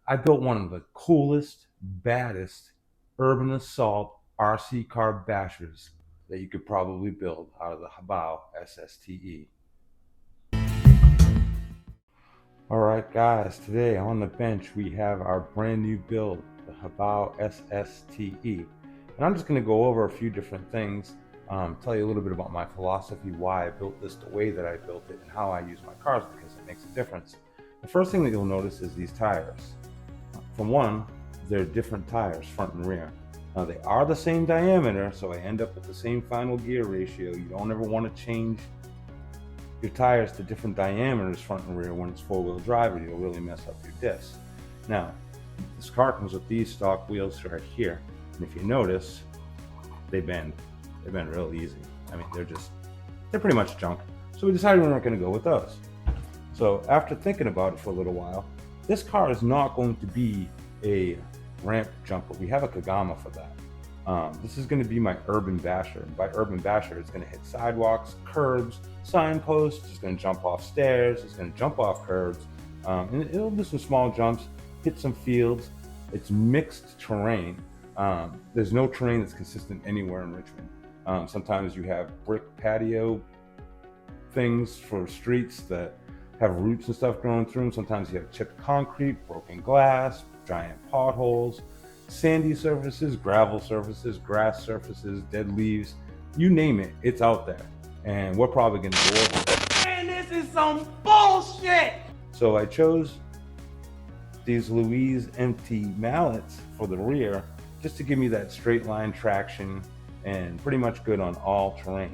I built one of the coolest, baddest urban assault RC car bashers that you could probably build out of the HoBao SSTE. All right, guys, today on the bench we have our brand new build, the HoBao SSTE. And I'm just going to go over a few different things, tell you a little bit about my philosophy, why I built this the way that I built it, and how I use my cars, because it makes a difference. The first thing that you'll notice is these tires. For one, they're different tires, front and rear. Now they are the same diameter, so I end up with the same final gear ratio. You don't ever want to change your tires to different diameters, front and rear, when it's four-wheel drive, or you'll really mess up your discs. Now, this car comes with these stock wheels right here, and if you notice, they bend. They bend real easy. I mean, they're pretty much junk. So we decided we're not going to go with those. So after thinking about it for a little while, this car is not going to be a ramp jumper. We have a Kagama for that. This is going to be my urban basher. And by urban basher, it's going to hit sidewalks, curbs, signposts. It's going to jump off stairs. It's going to jump off curbs. And it'll do some small jumps, hit some fields. It's mixed terrain. There's no terrain that's consistent anywhere in Richmond. Sometimes you have brick patio things for streets that have roots and stuff growing through them. Sometimes you have chipped concrete, broken glass, giant potholes, sandy surfaces, gravel surfaces, grass surfaces, dead leaves, you name it, it's out there. And we're probably gonna go over it. Man, this is some bullshit! So I chose these Louise empty mallets for the rear, just to give me that straight line traction and pretty much good on all terrains.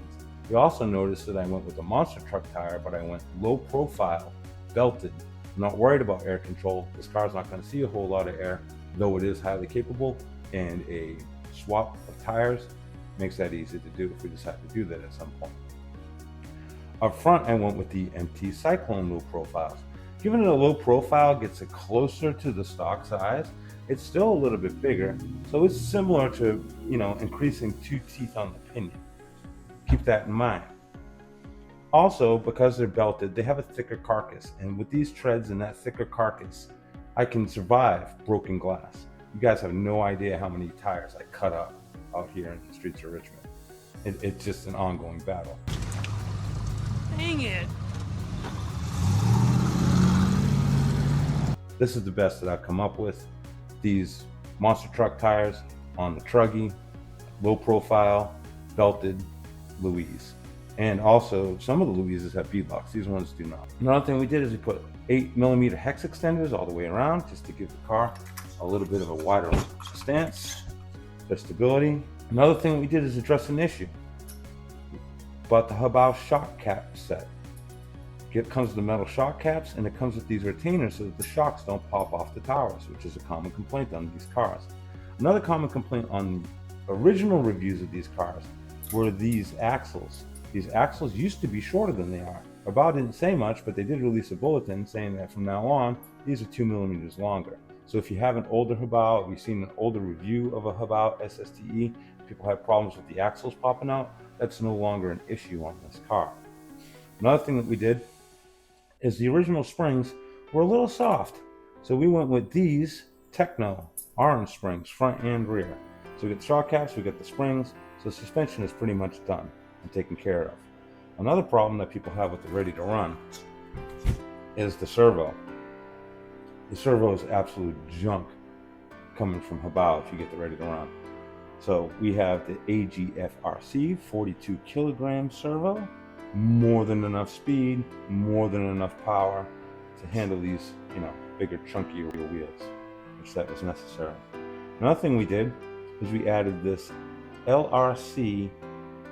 You also notice that I went with a monster truck tire, but I went low profile, belted. I'm not worried about air control. This car's not going to see a whole lot of air, though it is highly capable, and a swap of tires makes that easy to do if we decide to do that at some point. Up front, I went with the MT Cyclone low profiles. Giving it a low profile gets it closer to the stock size. It's still a little bit bigger, so it's similar to, increasing two teeth on the pinion. Keep that in mind. Also, because they're belted, they have a thicker carcass, and with these treads and that thicker carcass, I can survive broken glass. You guys have no idea how many tires I cut up out here in the streets of Richmond. It's just an ongoing battle. Dang it! This is the best that I've come up with. These monster truck tires on the Truggy, low profile, belted Louise. And also some of the Louises have beadlocks, these ones do not. Another thing we did is we put 8mm hex extenders all the way around, just to give the car a little bit of a wider stance for stability. Another thing we did is address an issue. Bought the HoBao shock cap set. It comes with the metal shock caps, and it comes with these retainers so that the shocks don't pop off the towers, which is a common complaint on these cars. Another common complaint on the original reviews of these cars were these axles. These axles used to be shorter than they are. HoBao didn't say much, but they did release a bulletin saying that from now on, these are 2mm longer. So if you have an older HoBao, if you've seen an older review of a HoBao SSTE, people have problems with the axles popping out, that's no longer an issue on this car. Another thing that we did is the original springs were a little soft. So we went with these Tekno orange springs, front and rear. So we got the shock caps, we got the springs, so the suspension is pretty much done and taken care of. Another problem that people have with the Ready to Run is the servo. The servo is absolute junk coming from HoBao if you get the Ready to Run. So we have the AGFRC 42 kilogram servo, more than enough speed, more than enough power to handle these, bigger, chunkier wheels, which that was necessary. Another thing we did is we added this LRC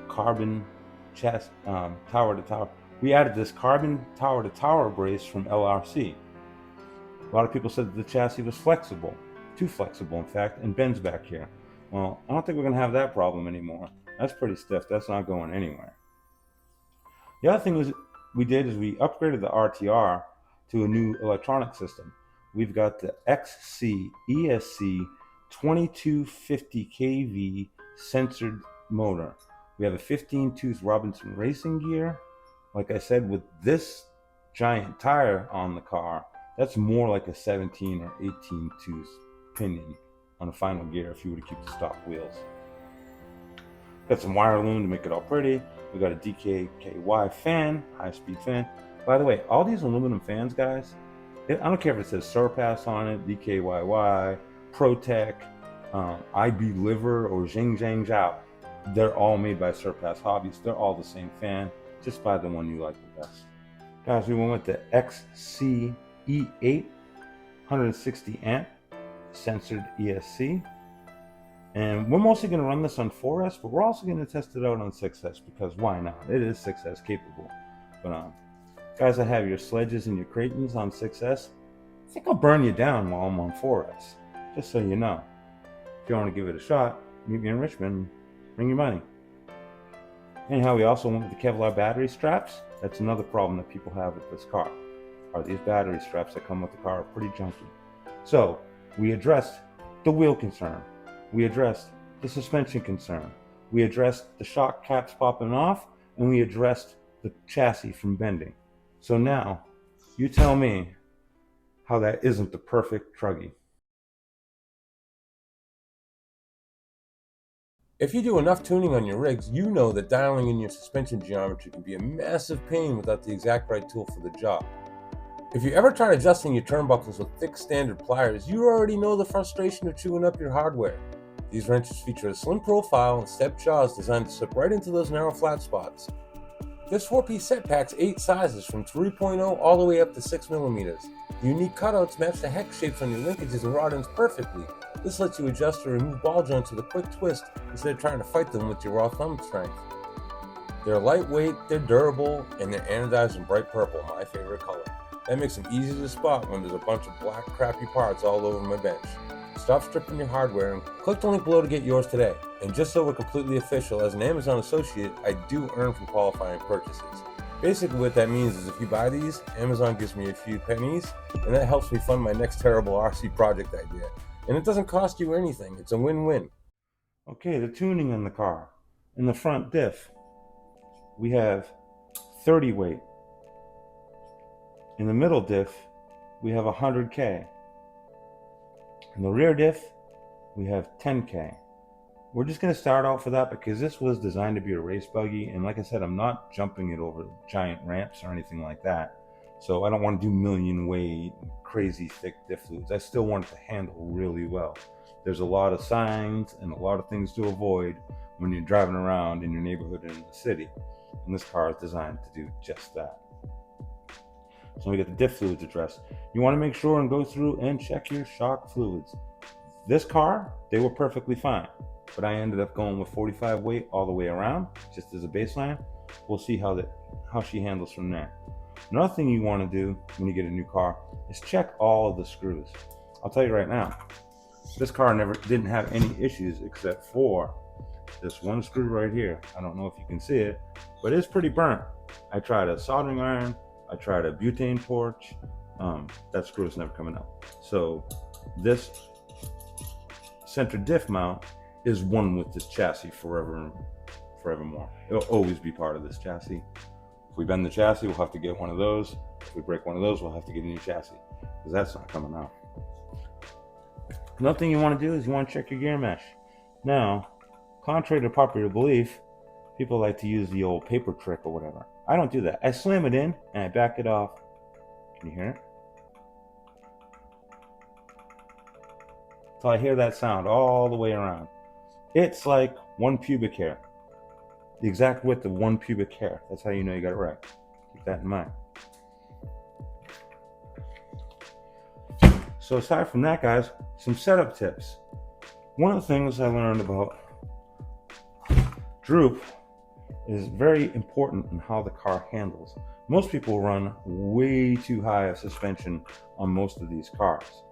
carbon chassis, tower to tower. We added this carbon tower to tower brace from LRC. A lot of people said that the chassis was flexible, too flexible in fact, and bends back here. Well, I don't think we're gonna have that problem anymore. That's pretty stiff, that's not going anywhere. The other thing we did is we upgraded the RTR to a new electronic system. We've got the XC ESC 2250 kV censored motor. We have a 15-tooth Robinson racing gear. Like I said, with this giant tire on the car, That's more like a 17 or 18 tooth pinion on the final gear if you were to keep the stock wheels. Got some wire loom to make it all pretty. We got a DKKY fan, high-speed fan. By the way, all these aluminum fans, guys, I don't care if it says Surpass on it, DKYY, ProTech, IB Liver, or Jing Jang Zhao. They're all made by Surpass Hobbies. They're all the same fan. Just buy the one you like the best. Guys, we went with the XCE8 160 amp censored ESC. And we're mostly going to run this on 4S, but we're also going to test it out on 6S because why not? It is 6S capable. But guys, I have your Sledges and your Cratons on 6S. I think I'll burn you down while I'm on 4S, just so you know. If you want to give it a shot, meet me in Richmond, bring your money. Anyhow, we also went with the Kevlar battery straps. That's another problem that people have with this car, are these battery straps that come with the car are pretty junky. So we addressed the wheel concern. We addressed the suspension concern. We addressed the shock caps popping off, and we addressed the chassis from bending. So now, you tell me how that isn't the perfect Truggy. If you do enough tuning on your rigs, you know that dialing in your suspension geometry can be a massive pain without the exact right tool for the job. If you ever tried adjusting your turnbuckles with thick standard pliers, you already know the frustration of chewing up your hardware. These wrenches feature a slim profile and stepped jaws designed to slip right into those narrow flat spots. This 4-piece set packs 8 sizes from 3.0 all the way up to 6mm. The unique cutouts match the hex shapes on your linkages and rod ends perfectly. This lets you adjust or remove ball joints with a quick twist instead of trying to fight them with your raw thumb strength. They're lightweight, they're durable, and they're anodized in bright purple, my favorite color. That makes them easy to spot when there's a bunch of black crappy parts all over my bench. Stop stripping your hardware and click the link below to get yours today. And just so we're completely official, as an Amazon associate, I do earn from qualifying purchases. Basically what that means is if you buy these, Amazon gives me a few pennies, and that helps me fund my next terrible RC project idea. And it doesn't cost you anything. It's a win-win. Okay, the tuning on the car. In the front diff, we have 30 weight. In the middle diff, we have 100K. In the rear diff, we have 10K. We're just going to start out for that because this was designed to be a race buggy, and like I said, I'm not jumping it over giant ramps or anything like that. So I don't want to do million weight, crazy thick diff fluids. I still want it to handle really well. There's a lot of signs and a lot of things to avoid when you're driving around in your neighborhood and in the city. And this car is designed to do just that. So we get the diff fluids addressed. You want to make sure and go through and check your shock fluids. This car, they were perfectly fine, but I ended up going with 45 weight all the way around, just as a baseline. We'll see how she handles from there. Another thing you want to do when you get a new car is check all of the screws. I'll tell you right now, this car didn't have any issues except for this one screw right here. I don't know if you can see it, but it's pretty burnt. I tried a soldering iron, I tried a butane torch. That screw is never coming out. So this center diff mount is one with this chassis forevermore. It'll always be part of this chassis. If we bend the chassis, we'll have to get one of those. If we break one of those, we'll have to get a new chassis because that's not coming out. Another thing you want to do is you want to check your gear mesh. Now, contrary to popular belief, people like to use the old paper trick or whatever. I don't do that. I slam it in and I back it off. Can you hear it? So I hear that sound all the way around. It's like one pubic hair. The exact width of one pubic hair. That's how you know you got it right. Keep that in mind. So aside from that, guys, some setup tips. One of the things I learned about Droop is very important in how the car handles. Most people run way too high a suspension on most of these cars.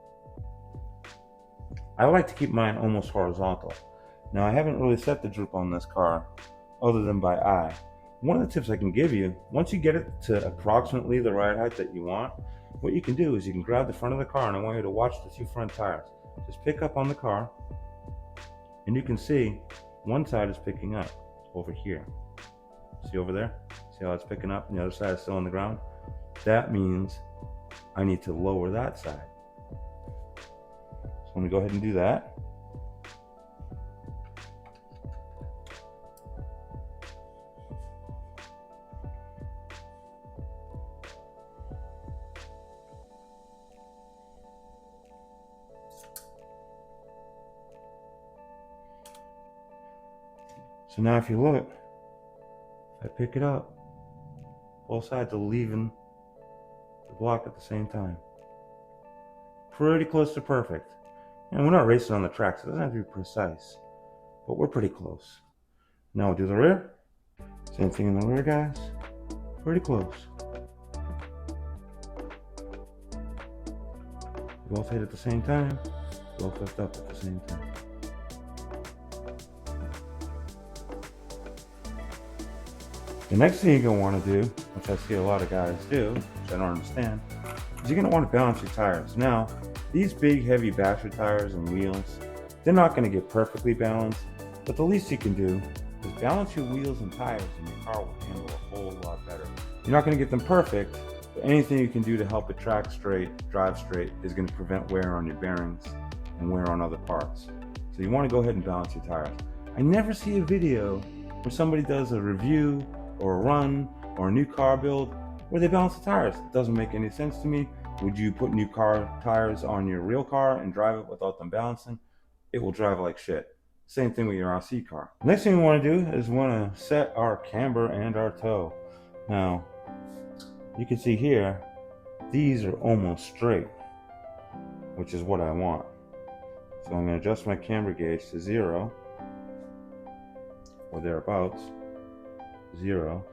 I like to keep mine almost horizontal. Now I haven't really set the droop on this car other than by eye. One of the tips I can give you, once you get it to approximately the ride height that you want, what you can do is you can grab the front of the car, and I want you to watch the two front tires. Just pick up on the car, and you can see one side is picking up over here. See over there? See how it's picking up and the other side is still on the ground? That means I need to lower that side. So I'm gonna go ahead and do that. So now if you look, if I pick it up, both sides are leaving the block at the same time. Pretty close to perfect. And we're not racing on the track, so it doesn't have to be precise, but we're pretty close. Now we'll do the rear. Same thing in the rear, guys. Pretty close. Both hit at the same time, both lift up at the same time. The next thing you're going to want to do, which I see a lot of guys do, which I don't understand, is you're going to want to balance your tires. Now, these big heavy basher tires and wheels, they're not going to get perfectly balanced, but the least you can do is balance your wheels and tires and your car will handle a whole lot better. You're not going to get them perfect, but anything you can do to help it track straight, drive straight, is going to prevent wear on your bearings and wear on other parts. So you want to go ahead and balance your tires. I never see a video where somebody does a review or a run or a new car build where they balance the tires. It doesn't make any sense to me. Would you put new car tires on your real car and drive it without them balancing? It will drive like shit. Same thing with your RC car. Next thing we want to do is we want to set our camber and our toe. Now, you can see here, these are almost straight, which is what I want. So I'm going to adjust my camber gauge to 0 or thereabouts. 0,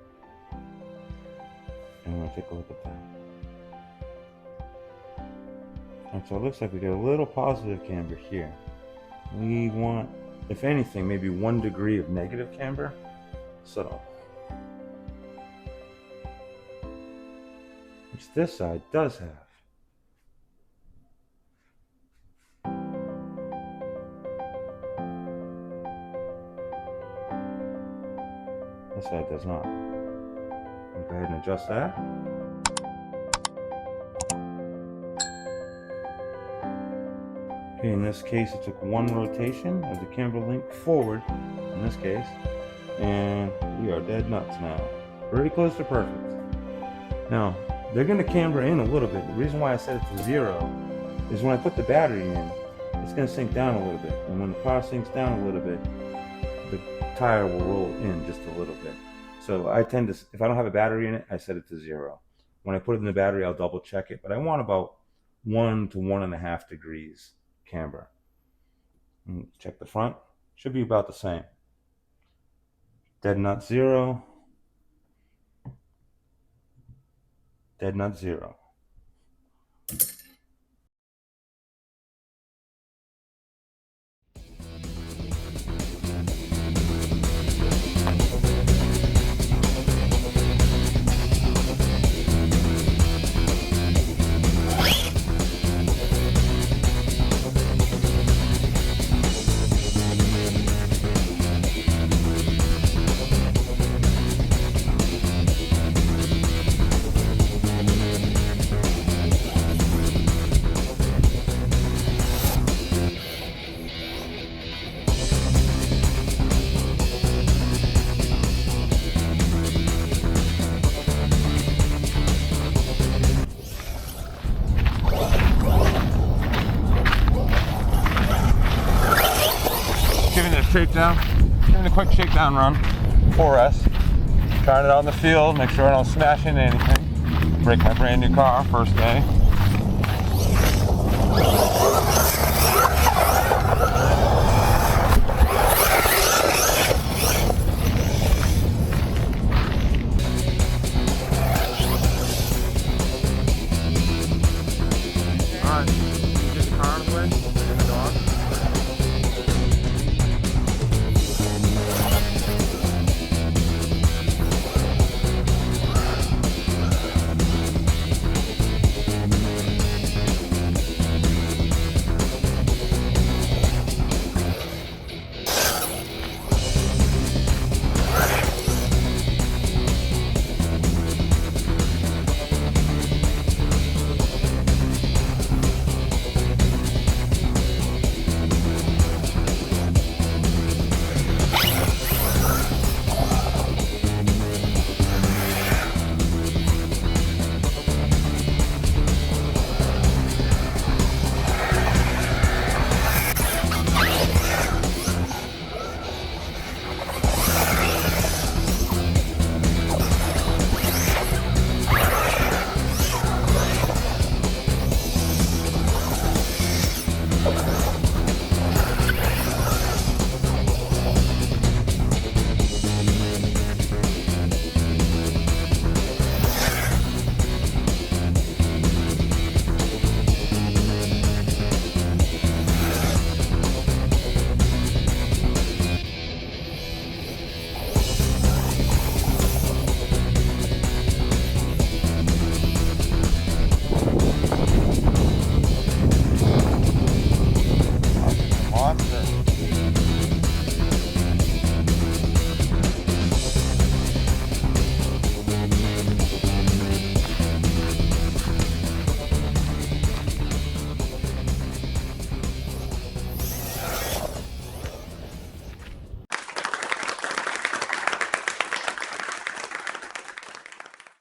and we'll take a look at that. And so it looks like we get a little positive camber here. We want, if anything, maybe 1 degree of negative camber, so which this side does have. This side does not. I'll go ahead and adjust that. Okay, in this case it took 1 rotation of the camber link forward, in this case, and we are dead nuts now. Pretty close to perfect. Now, they're going to camber in a little bit. The reason why I set it to 0 is when I put the battery in, it's going to sink down a little bit. And when the car sinks down a little bit, the tire will roll in just a little bit. So I tend to, if I don't have a battery in it, I set it to 0. When I put it in the battery, I'll double check it, but I want about 1 to 1.5 degrees camber. And check the front, should be about the same. Dead nut 0. Dead nut 0. Shakedown, doing a quick shakedown run, 4S, trying it out in the field, make sure I don't smash into anything, break my brand new car, first day.